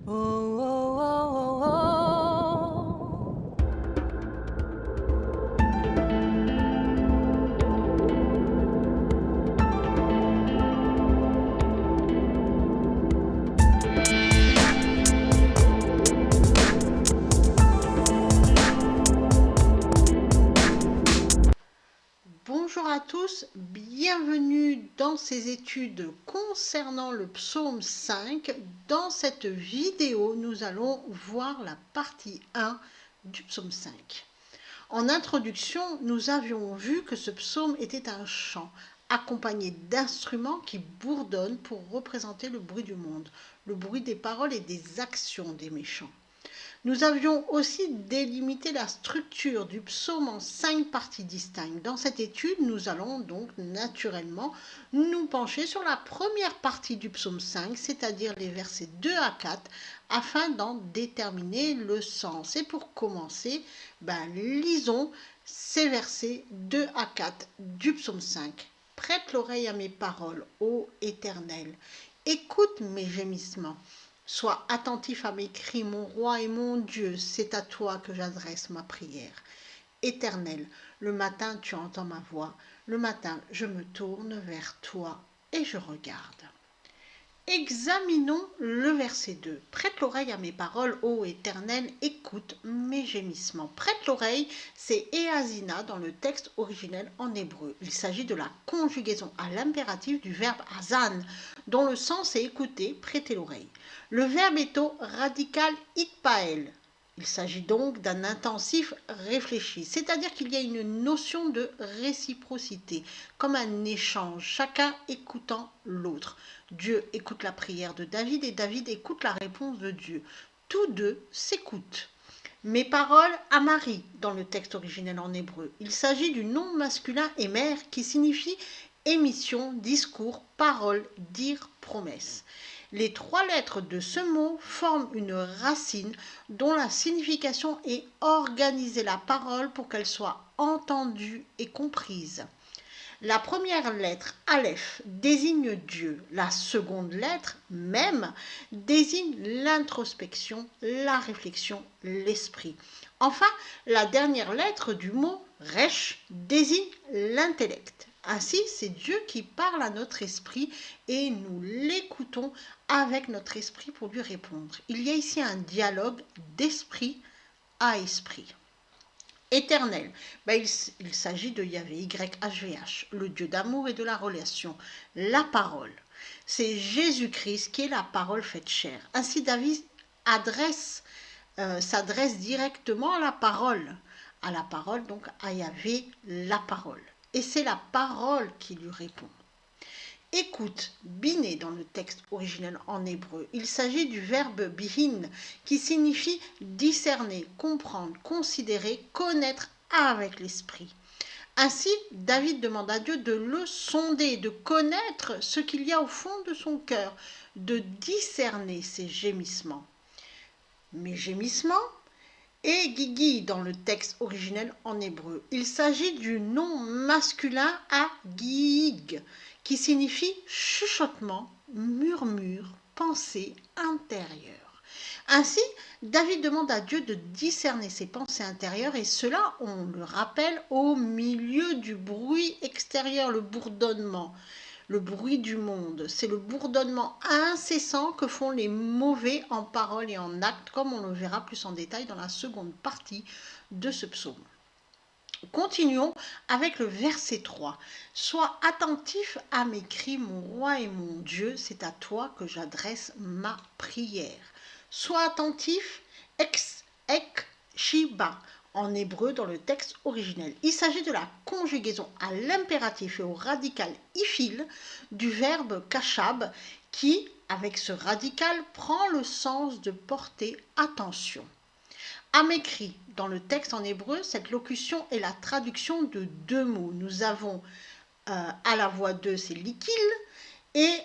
Oh, oh, oh, oh, oh. Bonjour à tous, bienvenue dans ces études concernant le psaume 5. Dans cette vidéo, nous allons voir la partie 1 du psaume 5. En introduction, nous avions vu que ce psaume était un chant accompagné d'instruments qui bourdonnent pour représenter le bruit du monde, le bruit des paroles et des actions des méchants. Nous avions aussi délimité la structure du psaume en 5 parties distinctes. Dans cette étude, nous allons donc naturellement nous pencher sur la première partie du psaume 5, c'est-à-dire les versets 2 à 4, afin d'en déterminer le sens. Et pour commencer, lisons ces versets 2 à 4 du psaume 5. Prête l'oreille à mes paroles, ô Éternel. Écoute mes gémissements. Sois attentif à mes cris, mon roi et mon Dieu, c'est à toi que j'adresse ma prière. Éternel, le matin tu entends ma voix, le matin je me tourne vers toi et je regarde. Examinons le verset 2. Prête l'oreille à mes paroles, ô Éternel, écoute mes gémissements. Prête l'oreille, c'est Éazina dans le texte originel en hébreu. Il s'agit de la conjugaison à l'impératif du verbe azan, dont le sens est écouter, prêter l'oreille. Le verbe est au radical itpael. Il s'agit donc d'un intensif réfléchi, c'est-à-dire qu'il y a une notion de réciprocité, comme un échange, chacun écoutant l'autre. Dieu écoute la prière de David et David écoute la réponse de Dieu. Tous deux s'écoutent. Mes paroles à Marie dans le texte originel en hébreu. Il s'agit du nom masculin émer qui signifie émission, discours, parole, dire, promesse. Les 3 lettres de ce mot forment une racine dont la signification est organiser la parole pour qu'elle soit entendue et comprise. La première lettre, Aleph, désigne Dieu. La seconde lettre, Mem, désigne l'introspection, la réflexion, l'esprit. Enfin, la dernière lettre du mot Resh désigne l'intellect. Ainsi, c'est Dieu qui parle à notre esprit et nous l'écoutons avec notre esprit pour lui répondre. Il y a ici un dialogue d'esprit à esprit. Éternel, il s'agit de Yahvé, YHVH, le Dieu d'amour et de la relation, la parole. C'est Jésus-Christ qui est la parole faite chair. Ainsi, David s'adresse directement à la parole, donc à Yahvé, la parole. Et c'est la parole qui lui répond. Écoute, biné dans le texte originel en hébreu. Il s'agit du verbe bihin qui signifie discerner, comprendre, considérer, connaître avec l'esprit. Ainsi, David demande à Dieu de le sonder, de connaître ce qu'il y a au fond de son cœur, de discerner ses gémissements. Mes gémissements et Gigi dans le texte originel en hébreu. Il s'agit du nom masculin Agig, qui signifie chuchotement, murmure, pensée intérieure. Ainsi, David demande à Dieu de discerner ses pensées intérieures et cela, on le rappelle, au milieu du bruit extérieur, le bourdonnement. Le bruit du monde, c'est le bourdonnement incessant que font les mauvais en parole et en acte, comme on le verra plus en détail dans la seconde partie de ce psaume. Continuons avec le verset 3. Sois attentif à mes cris, mon roi et mon Dieu, c'est à toi que j'adresse ma prière. Sois attentif, ek shiba, en hébreu dans le texte originel. Il s'agit de la conjugaison à l'impératif et au radical ifil du verbe kashab qui, avec ce radical, prend le sens de porter attention. À mes cris, dans le texte en hébreu, cette locution est la traduction de 2 mots. Nous avons à la voix 2, c'est likil, et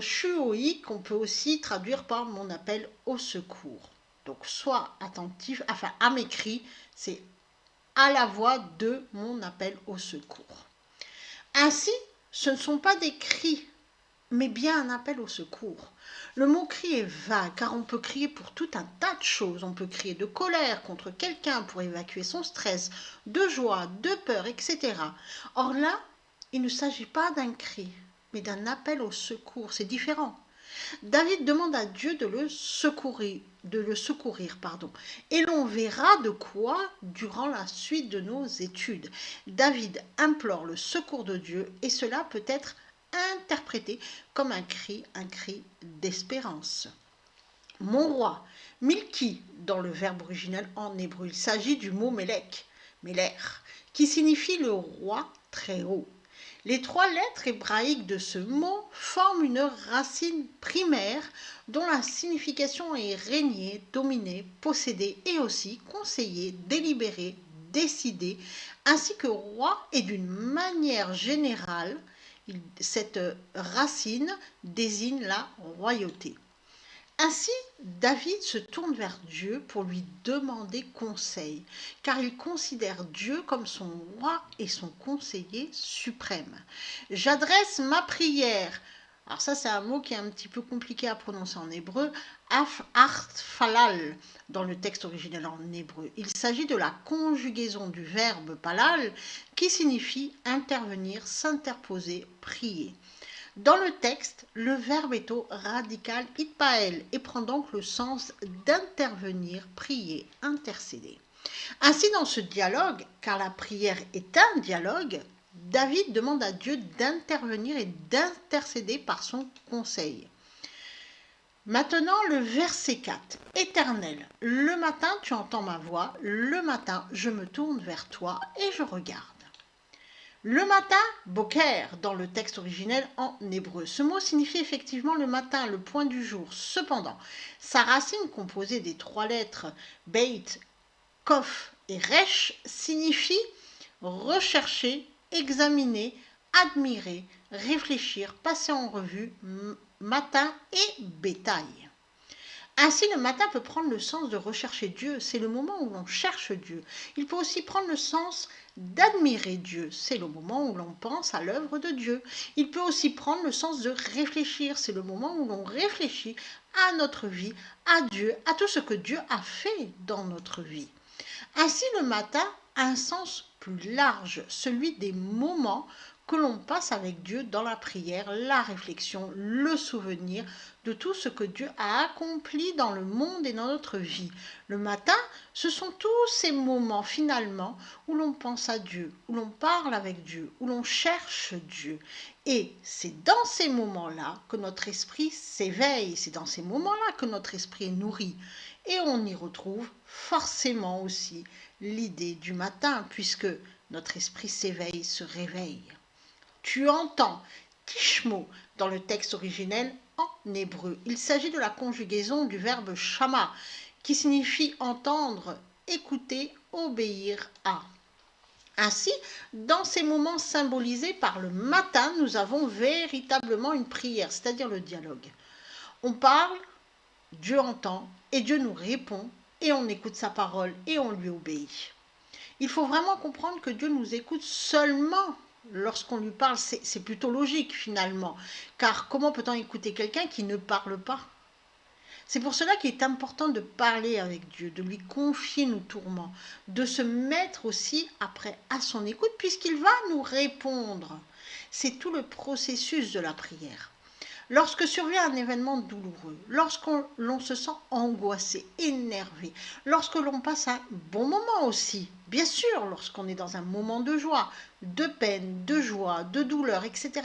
shuoi, qu'on peut aussi traduire par mon appel au secours. Donc, sois attentif, enfin, à mes cris, c'est à la voix de mon appel au secours. Ainsi, ce ne sont pas des cris, mais bien un appel au secours. Le mot cri est vague car on peut crier pour tout un tas de choses. On peut crier de colère contre quelqu'un pour évacuer son stress, de joie, de peur, etc. Or là, il ne s'agit pas d'un cri, mais d'un appel au secours. C'est différent. David demande à Dieu de le secourir, et l'on verra de quoi durant la suite de nos études. David implore le secours de Dieu et cela peut être interprété comme un cri d'espérance. Mon roi, milki dans le verbe originel en hébreu, il s'agit du mot melech, meler, qui signifie le roi très haut. Les 3 lettres hébraïques de ce mot forment une racine primaire dont la signification est régner, dominer, posséder et aussi conseiller, délibérer, décider, ainsi que roi et d'une manière générale, cette racine désigne la royauté. Ainsi, David se tourne vers Dieu pour lui demander conseil, car il considère Dieu comme son roi et son conseiller suprême. J'adresse ma prière. Alors ça, c'est un mot qui est un petit peu compliqué à prononcer en hébreu. Falal, dans le texte originel en hébreu. Il s'agit de la conjugaison du verbe palal, qui signifie intervenir, s'interposer, prier. Dans le texte, le verbe est au radical itpael et prend donc le sens d'intervenir, prier, intercéder. Ainsi, dans ce dialogue, car la prière est un dialogue, David demande à Dieu d'intervenir et d'intercéder par son conseil. Maintenant, le verset 4. Éternel, le matin tu entends ma voix, le matin je me tourne vers toi et je regarde. Le matin, boker, dans le texte originel en hébreu. Ce mot signifie effectivement le matin, le point du jour. Cependant, sa racine composée des 3 lettres beit, kof et resh signifie rechercher, examiner, admirer, réfléchir, passer en revue, matin et bétail. Ainsi, le matin peut prendre le sens de rechercher Dieu, c'est le moment où l'on cherche Dieu. Il peut aussi prendre le sens d'admirer Dieu, c'est le moment où l'on pense à l'œuvre de Dieu. Il peut aussi prendre le sens de réfléchir, c'est le moment où l'on réfléchit à notre vie, à Dieu, à tout ce que Dieu a fait dans notre vie. Ainsi, le matin a un sens plus large, celui des moments que l'on passe avec Dieu dans la prière, la réflexion, le souvenir de tout ce que Dieu a accompli dans le monde et dans notre vie. Le matin, ce sont tous ces moments finalement où l'on pense à Dieu, où l'on parle avec Dieu, où l'on cherche Dieu. Et c'est dans ces moments-là que notre esprit s'éveille, c'est dans ces moments-là que notre esprit est nourri. Et on y retrouve forcément aussi l'idée du matin, puisque notre esprit s'éveille, se réveille. Tu entends tishmo dans le texte originel en hébreu. Il s'agit de la conjugaison du verbe shama, qui signifie entendre, écouter, obéir à. Ainsi, dans ces moments symbolisés par le matin, nous avons véritablement une prière, c'est-à-dire le dialogue. On parle, Dieu entend, et Dieu nous répond, et on écoute sa parole, et on lui obéit. Il faut vraiment comprendre que Dieu nous écoute seulement lorsqu'on lui parle. C'est plutôt logique finalement, car comment peut-on écouter quelqu'un qui ne parle pas? C'est pour cela qu'il est important de parler avec Dieu, de lui confier nos tourments, de se mettre aussi après à son écoute, puisqu'il va nous répondre. C'est tout le processus de la prière. Lorsque survient un événement douloureux, l'on se sent angoissé, énervé, lorsque l'on passe un bon moment aussi, bien sûr, lorsqu'on est dans un moment de joie, de peine, de joie, de douleur, etc.,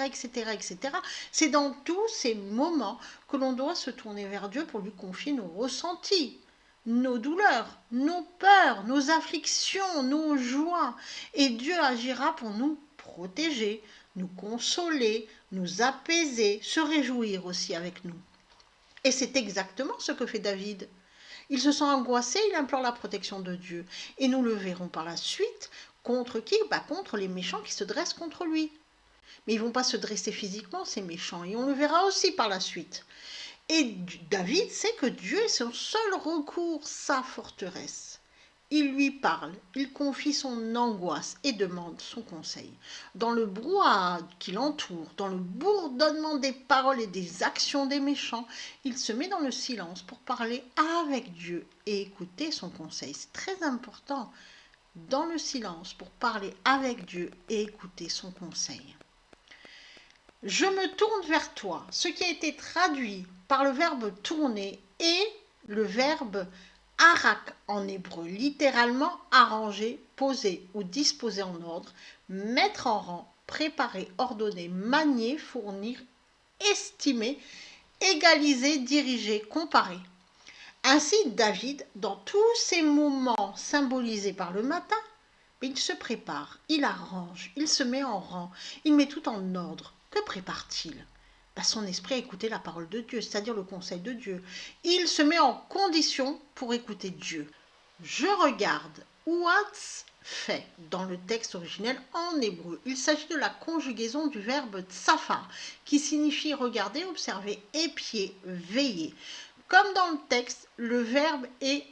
c'est dans tous ces moments que l'on doit se tourner vers Dieu pour lui confier nos ressentis, nos douleurs, nos peurs, nos afflictions, nos joies. Et Dieu agira pour nous protéger, nous consoler, nous apaiser, se réjouir aussi avec nous. Et c'est exactement ce que fait David. Il se sent angoissé, il implore la protection de Dieu. Et nous le verrons par la suite. Contre qui? Contre les méchants qui se dressent contre lui. Mais ils ne vont pas se dresser physiquement, ces méchants. Et on le verra aussi par la suite. Et David sait que Dieu est son seul recours, sa forteresse. Il lui parle, il confie son angoisse et demande son conseil. Dans le brouhaha qui l'entoure, dans le bourdonnement des paroles et des actions des méchants, il se met dans le silence pour parler avec Dieu et écouter son conseil. C'est très important, dans le silence pour parler avec Dieu et écouter son conseil. Je me tourne vers toi, ce qui a été traduit par le verbe tourner et le verbe arak en hébreu, littéralement arranger, poser ou disposer en ordre, mettre en rang, préparer, ordonner, manier, fournir, estimer, égaliser, diriger, comparer. Ainsi, David, dans tous ces moments symbolisés par le matin, il se prépare, il arrange, il se met en rang, il met tout en ordre. Que prépare-t-il? Son esprit à écouter la parole de Dieu, c'est-à-dire le conseil de Dieu. Il se met en condition pour écouter Dieu. Je regarde what's fait dans le texte originel en hébreu. Il s'agit de la conjugaison du verbe tsafar, qui signifie regarder, observer, épier, veiller. Comme dans le texte, le verbe est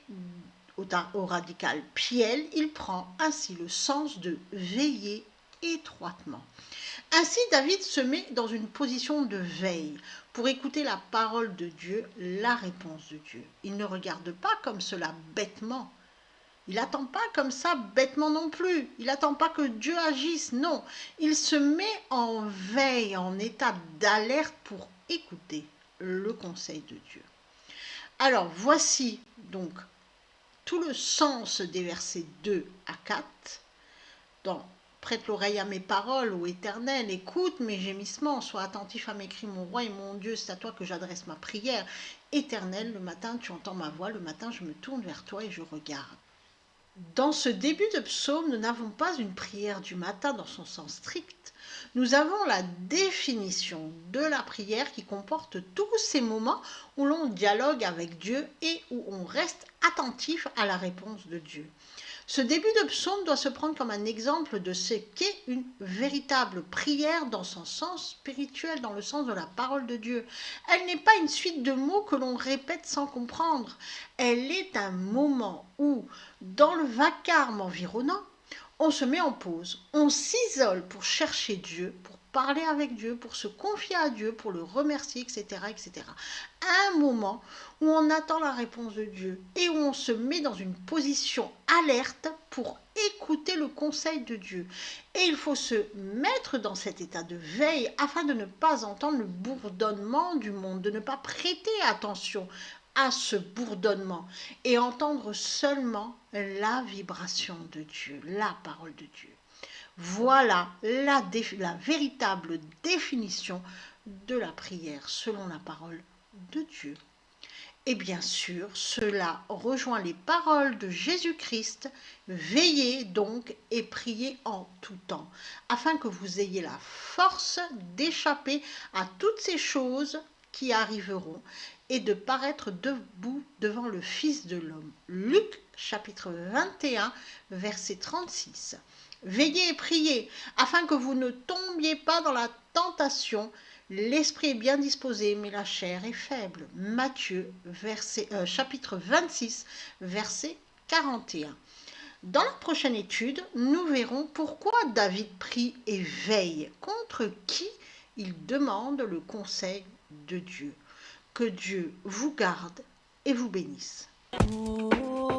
au radical piel, il prend ainsi le sens de veiller étroitement. Ainsi, David se met dans une position de veille pour écouter la parole de Dieu, la réponse de Dieu. Il ne regarde pas comme cela bêtement. Il n'attend pas comme ça bêtement non plus. Il n'attend pas que Dieu agisse, non. Il se met en veille, en état d'alerte pour écouter le conseil de Dieu. Alors, voici donc tout le sens des versets 2 à 4 dans Prête l'oreille à mes paroles, ô Éternel, écoute mes gémissements, sois attentif à mes cris, mon roi et mon Dieu, c'est à toi que j'adresse ma prière. Éternel, le matin tu entends ma voix, le matin je me tourne vers toi et je regarde. Dans ce début de psaume, nous n'avons pas une prière du matin dans son sens strict. Nous avons la définition de la prière qui comporte tous ces moments où l'on dialogue avec Dieu et où on reste attentif à la réponse de Dieu. Ce début de psaume doit se prendre comme un exemple de ce qu'est une véritable prière dans son sens spirituel, dans le sens de la parole de Dieu. Elle n'est pas une suite de mots que l'on répète sans comprendre. Elle est un moment où, dans le vacarme environnant, on se met en pause, on s'isole pour chercher Dieu, pour parler avec Dieu, pour se confier à Dieu, pour le remercier, etc., etc. Un moment où on attend la réponse de Dieu et où on se met dans une position alerte pour écouter le conseil de Dieu. Et il faut se mettre dans cet état de veille afin de ne pas entendre le bourdonnement du monde, de ne pas prêter attention à ce bourdonnement et entendre seulement la vibration de Dieu, la parole de Dieu. Voilà la véritable définition de la prière selon la parole de Dieu. Et bien sûr, cela rejoint les paroles de Jésus-Christ. Veillez donc et priez en tout temps, afin que vous ayez la force d'échapper à toutes ces choses qui arriveront et de paraître debout devant le Fils de l'homme. Luc chapitre 21, verset 36. Veillez et priez, afin que vous ne tombiez pas dans la tentation. L'esprit est bien disposé, mais la chair est faible. Matthieu chapitre 26, verset 41. Dans la prochaine étude, nous verrons pourquoi David prie et veille, contre qui il demande le conseil de Dieu. Que Dieu vous garde et vous bénisse. Oh.